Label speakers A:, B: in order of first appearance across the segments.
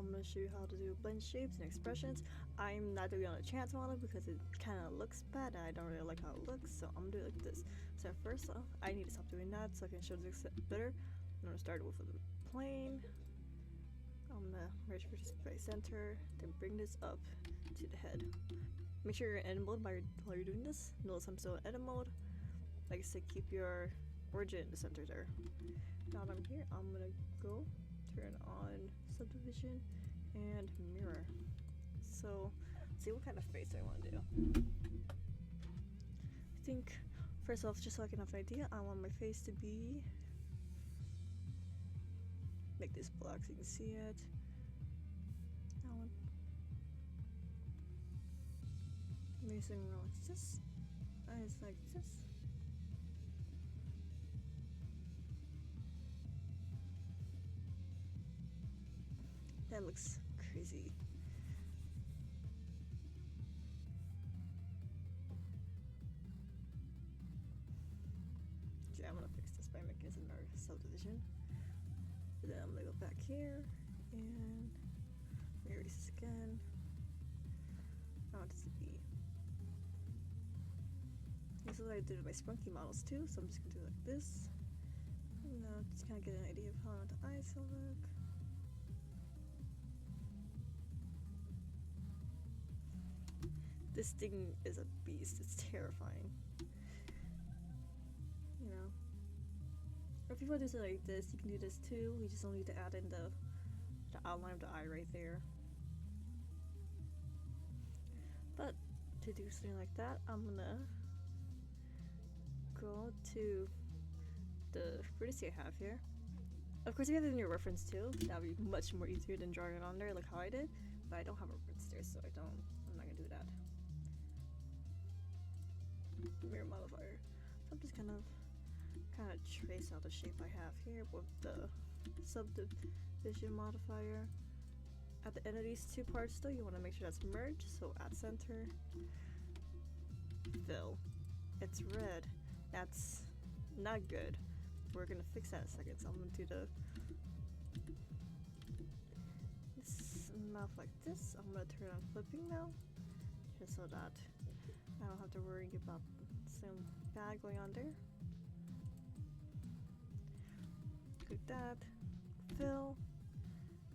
A: I'm going to show you how to do blend shapes and expressions. I'm not doing it on a chance model because it kind of looks bad and I don't really like how it looks, so I'm going to do it like this. So first off, I need to stop doing that so I can show this better. I'm going to start with a plane. I'm going to merge vertex by center, then bring this up to the head. Make sure you're in edit mode while you're doing this. Notice I'm still in edit mode. Like I said, keep your origin in the center there. Now that I'm here, I'm going to go turn on subdivision and mirror. So let's see what kind of face I want to do. I think first off, just so I can have an idea, I want my face to be, make this black so you can see it. I want maybe something like this, eyes like this. That looks crazy. Yeah, I'm gonna fix this by making this another subdivision. Then I'm gonna go back here and erase this again. I want this to be. This is what I did with my spunky models too, so I'm just gonna do it like this. Now just kind of get an idea of how I want the eyes to look. This thing is a beast, it's terrifying. You know. Or if you want to do something like this, you can do this too. You just don't need to add in the outline of the eye right there. But to do something like that, I'm gonna go to the vertex I have here. Of course, if you have it in your reference too, that would be much more easier than drawing it on there like how I did. But I don't have a reference there, so I'm not gonna do that. Mirror modifier. So I'm just kind of trace out the shape I have here with the subdivision modifier. At the end of these two parts though, you want to make sure that's merged, so at center, fill. It's red. That's not good. We're gonna fix that in a second, so I'm gonna do this mouth like this. I'm gonna turn on flipping now, just so that I don't have to worry about some bad going on there. Click that, fill.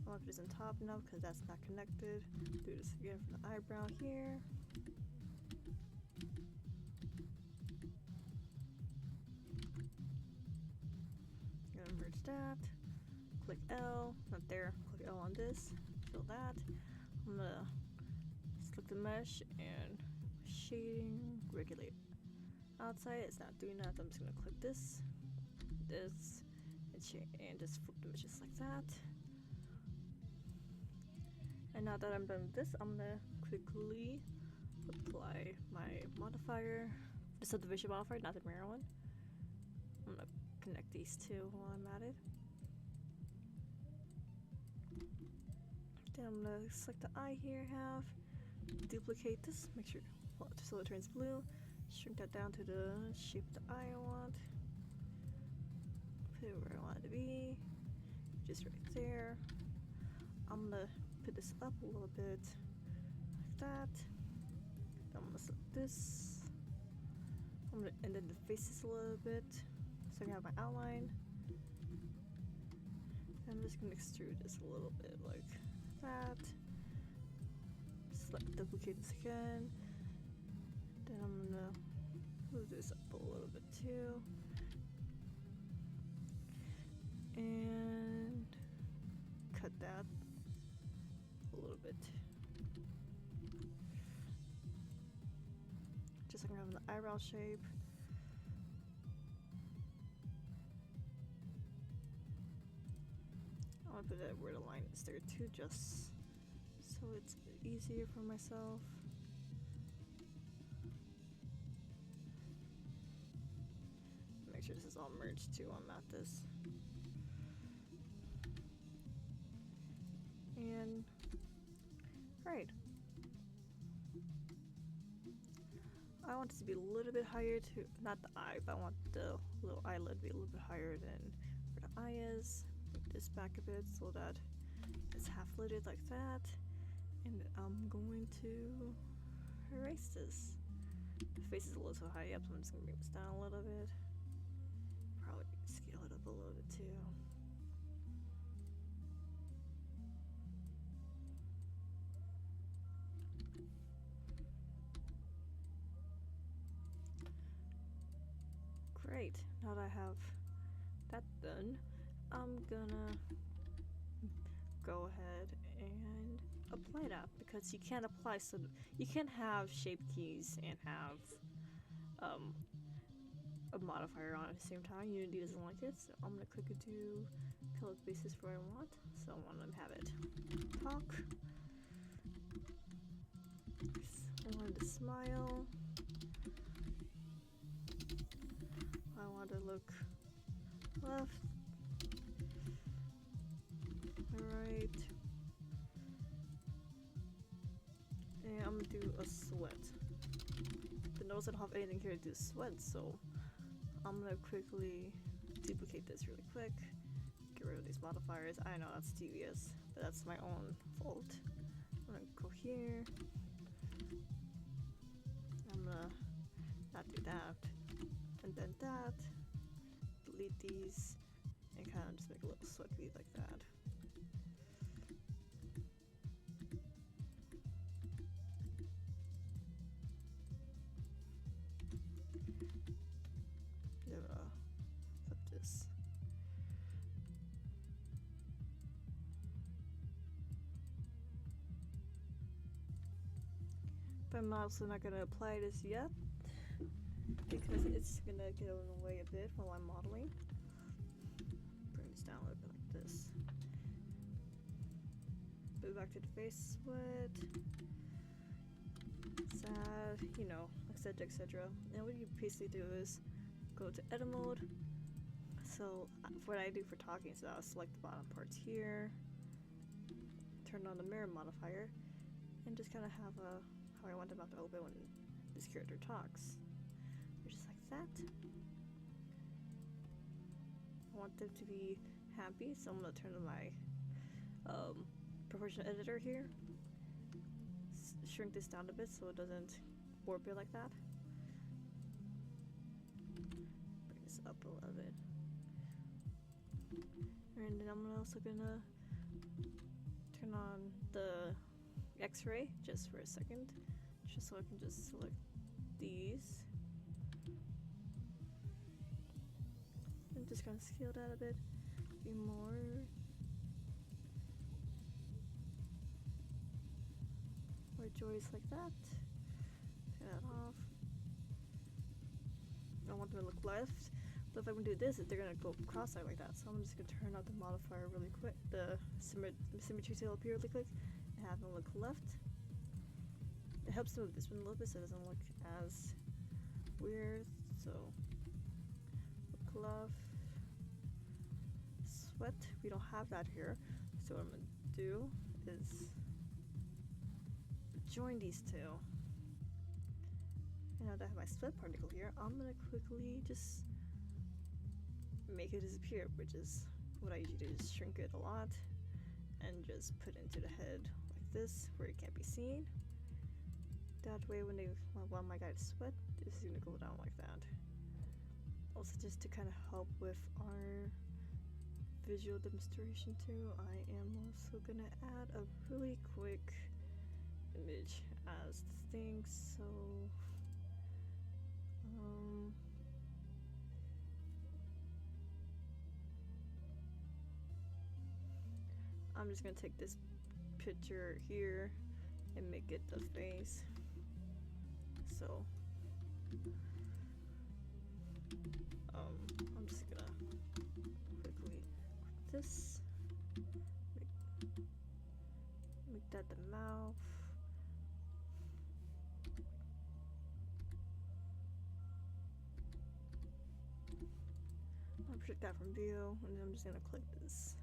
A: I want to put this on top now because that's not connected. Do this again for the eyebrow here. Gonna merge that. Click L, not there. Click L on this. Fill that. I'm gonna select the mesh and shading, regulate. Outside, it's not doing that. So I'm just gonna click this, and just flip the meshes like that. And now that I'm done with this, I'm gonna quickly apply my modifier, the subdivision modifier, not the mirror one. I'm gonna connect these two while I'm at it. Then I'm gonna select the eye here I have, duplicate this, make sure so it turns blue, shrink that down to the shape of the eye I want, put it where I want it to be, just right there. I'm gonna put this up a little bit like that. Then I'm gonna select this. I'm gonna end in the faces a little bit so I can have my outline. I'm just gonna extrude this a little bit like that. Select, duplicate this again. Then I'm gonna move this up a little bit too. And cut that a little bit. Just like I'm having the eyebrow shape. I want to put it where the line is there too, just so it's easier for myself. Make sure this is all merged too on this. And right. I want it to be a little bit higher too, not the eye, but I want the little eyelid to be a little bit higher than where the eye is. Move this back a bit so that It's half loaded like that. And I'm going to erase this. The face is a little too high up, so I'm just gonna bring this down a little bit. Probably scale it up a little bit too. Great, now that I have that done, I'm gonna go ahead and apply that, because you can't apply, so you can't have shape keys and have a modifier on at the same time. Unity doesn't like it, so I'm gonna click do color basis where I want. So I want to have it talk. I want it to smile. I want to look left, right, and I'm gonna do a sweat. But notice I don't have anything here to do sweat, so I'm gonna quickly duplicate this really quick. Get rid of these modifiers. I know that's tedious, but that's my own fault. I'm gonna go here. I'm gonna not do that, and then that. Delete these, and kind of just make a little sweat bead like that. Flip this. But I'm also not gonna apply this yet, because it's gonna get in the way a bit while I'm modeling. Bring this down a little bit like this. Put it back to the face sweat. Sad, you know, etc, etc. And what you basically do is go to edit mode. So what I do for talking is I'll select the bottom parts here, turn on the mirror modifier, and just kind of have a how I want them to open when this character talks. Just like that. I want them to be happy, so I'm gonna turn on my proportion editor here. Shrink this down a bit so it doesn't warp it like that. Bring this up a little bit. And then I'm also gonna turn on the X-ray just for a second, just so I can just select these. I'm just gonna scale that a bit, be more. More joys like that. Turn that off. I don't want them to look left, but if I'm gonna do this, they're gonna go cross-eyed like that. So I'm just gonna turn out the modifier really quick, the symmetry tail up here really quick, and have them look left. It helps to move this one a little bit so it doesn't look as weird. So look left. Sweat. We don't have that here, so what I'm gonna do is join these two. And now that I have my sweat particle here, I'm gonna quickly just make it disappear, which is what I usually do, is shrink it a lot and just put it into the head like this, where it can't be seen. That way when they want my guy to sweat, it's gonna go down like that. Also, just to kind of help with our visual demonstration too, I am also gonna add a really quick image as the thing, so I'm just gonna take this picture here and make it the face. So I'm just gonna quickly put this, make that the mouth. I'll project that from view, and then I'm just gonna click this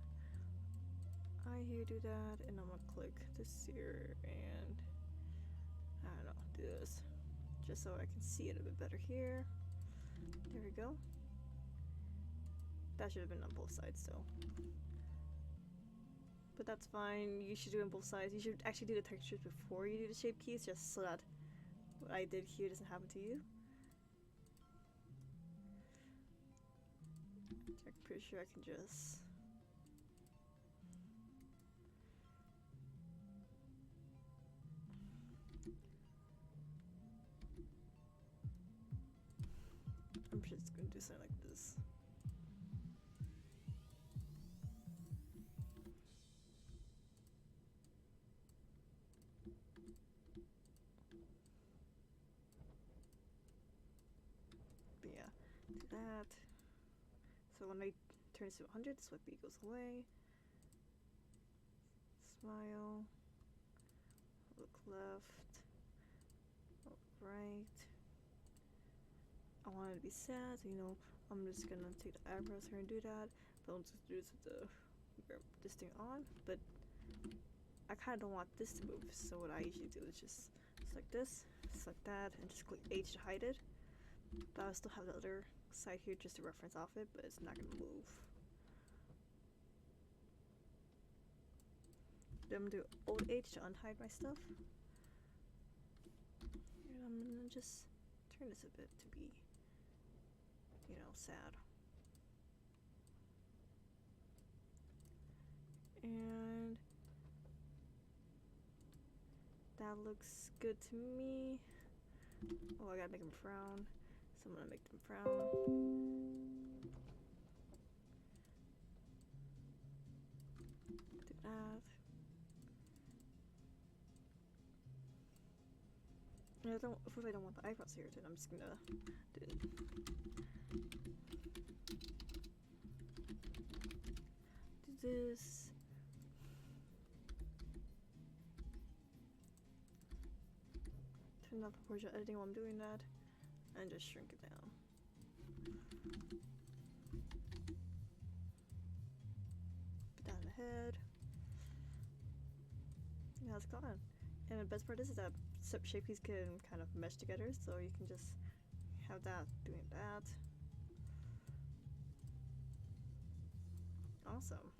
A: eye here, do that, and I'm gonna click this here, and I don't know, do this, just so I can see it a bit better here. There we go. That should have been on both sides, so. but that's fine. You should do it on both sides. You should actually do the textures before you do the shape keys, just so that what I did here doesn't happen to you. I'm pretty sure I can just... I'm just gonna do something like this. But yeah, do that. So when I turn this to 100, the sweat bead goes away. Smile. Look left. Look right. I want it to be sad, so I'm just gonna take the eyebrows here and do that. But I'll just do this with this thing on. But I kind of don't want this to move, so what I usually do is just select this, select that, and just click H to hide it. But I'll still have the other side here just to reference off it, but it's not gonna move. Then I'm gonna do Alt H to unhide my stuff. And I'm gonna just turn this a bit to be, sad. And that looks good to me. Oh, I gotta make him frown. So I'm gonna make them frown. Do that. And if I don't want the eyebrows here, then I'm just gonna do this. Turn off proportional editing while I'm doing that, and just shrink it down. Put that in the head. Now it's gone. And the best part is that Shapekeys can kind of mesh together, so you can just have that doing that. Awesome.